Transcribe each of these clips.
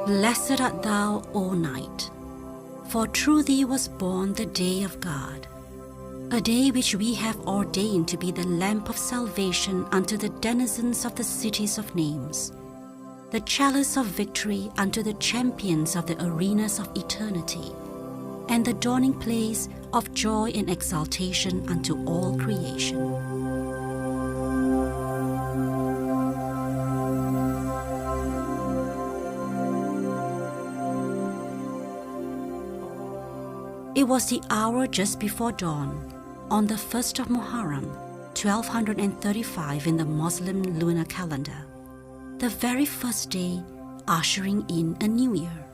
Blessed art thou, O night, for through thee was born the day of God, a day which we have ordained to be the lamp of salvation unto the denizens of the cities of names, the chalice of victory unto the champions of the arenas of eternity, and the dawning place of joy and exaltation unto all creation. It was the hour just before dawn, on the 1st of Muharram, 1235 in the Muslim lunar calendar, the very first day ushering in a new year.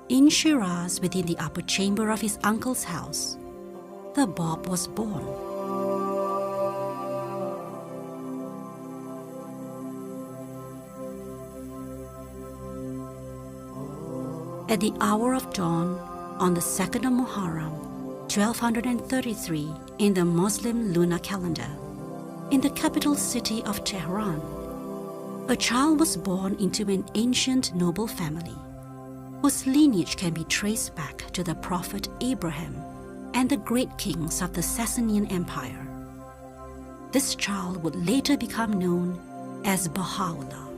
In Shiraz, within the upper chamber of his uncle's house, the Bab was born. At the hour of dawn, on the 2nd of Muharram, 1233 in the Muslim lunar calendar, in the capital city of Tehran, a child was born into an ancient noble family, whose lineage can be traced back to the Prophet Abraham and the great kings of the Sasanian Empire. This child would later become known as Baha'u'llah.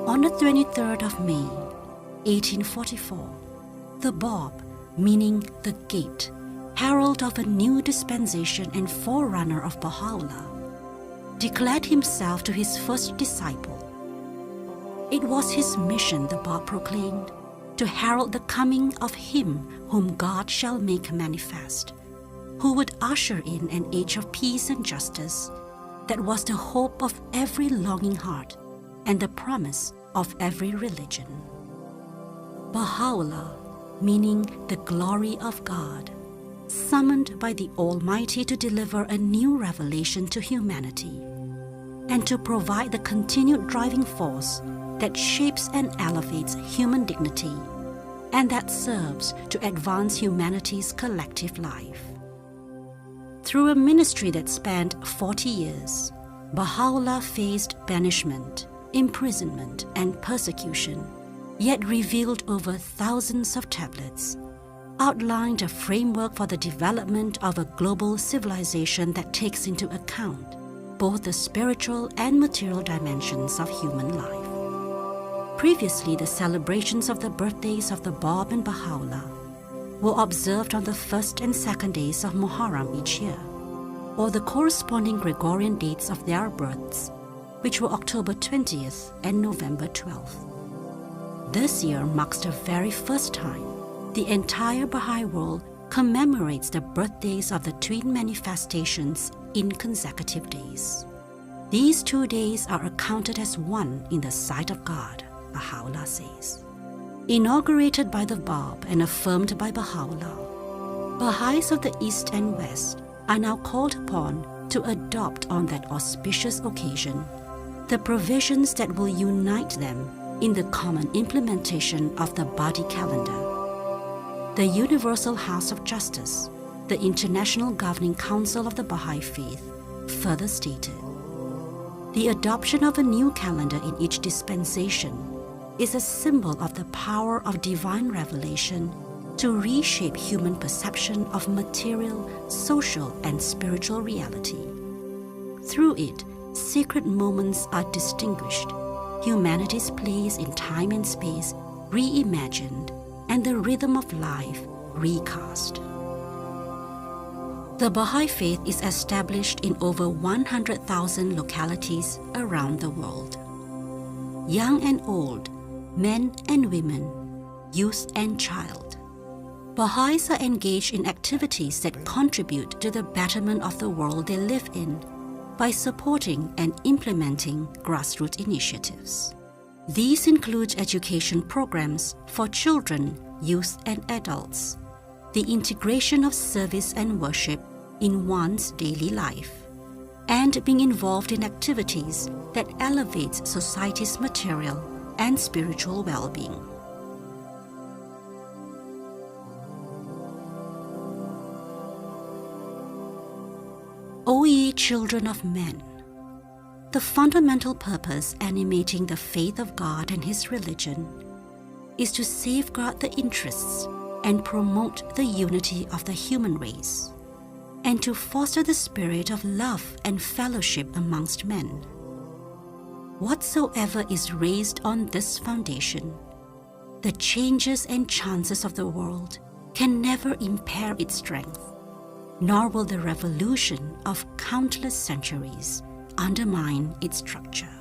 On the 23rd of May, 1844, the Bab, meaning the gate, herald of a new dispensation and forerunner of Baha'u'llah, declared himself to his first disciple. It was his mission, the Bab proclaimed, to herald the coming of him whom God shall make manifest, who would usher in an age of peace and justice that was the hope of every longing heart and the promise of every religion. Baha'u'llah, meaning the glory of God, summoned by the Almighty to deliver a new revelation to humanity and to provide the continued driving force that shapes and elevates human dignity and that serves to advance humanity's collective life. Through a ministry that spanned 40 years, Baha'u'llah faced banishment, imprisonment, and persecution, yet revealed over thousands of tablets, outlined a framework for the development of a global civilization that takes into account both the spiritual and material dimensions of human life. Previously, the celebrations of the birthdays of the Bab and Baha'u'llah were observed on the first and second days of Muharram each year, or the corresponding Gregorian dates of their births, which were October 20th and November 12th. This year marks the very first time the entire Baha'i world commemorates the birthdays of the twin manifestations in consecutive days. These 2 days are accounted as one in the sight of God, Baha'u'llah says. Inaugurated by the Bab and affirmed by Baha'u'llah, Baha'is of the East and West are now called upon to adopt on that auspicious occasion the provisions that will unite them in the common implementation of the Badi calendar. The Universal House of Justice, the International Governing Council of the Baha'i Faith, further stated, "The adoption of a new calendar in each dispensation is a symbol of the power of divine revelation to reshape human perception of material, social, and spiritual reality. Through it, sacred moments are distinguished, humanity's place in time and space reimagined, and the rhythm of life recast." The Baha'i Faith is established in over 100,000 localities around the world. Young and old, men and women, youth and child, Baha'is are engaged in activities that contribute to the betterment of the world they live in by supporting and implementing grassroots initiatives. These include education programs for children, youth, and adults, the integration of service and worship in one's daily life, and being involved in activities that elevates society's material and spiritual well-being. O ye children of men, The fundamental purpose animating the faith of God and His religion is to safeguard the interests and promote the unity of the human race, and to foster the spirit of love and fellowship amongst men. Whatsoever is raised on this foundation, the changes and chances of the world can never impair its strength, nor will the revolution of countless centuries undermine its structure.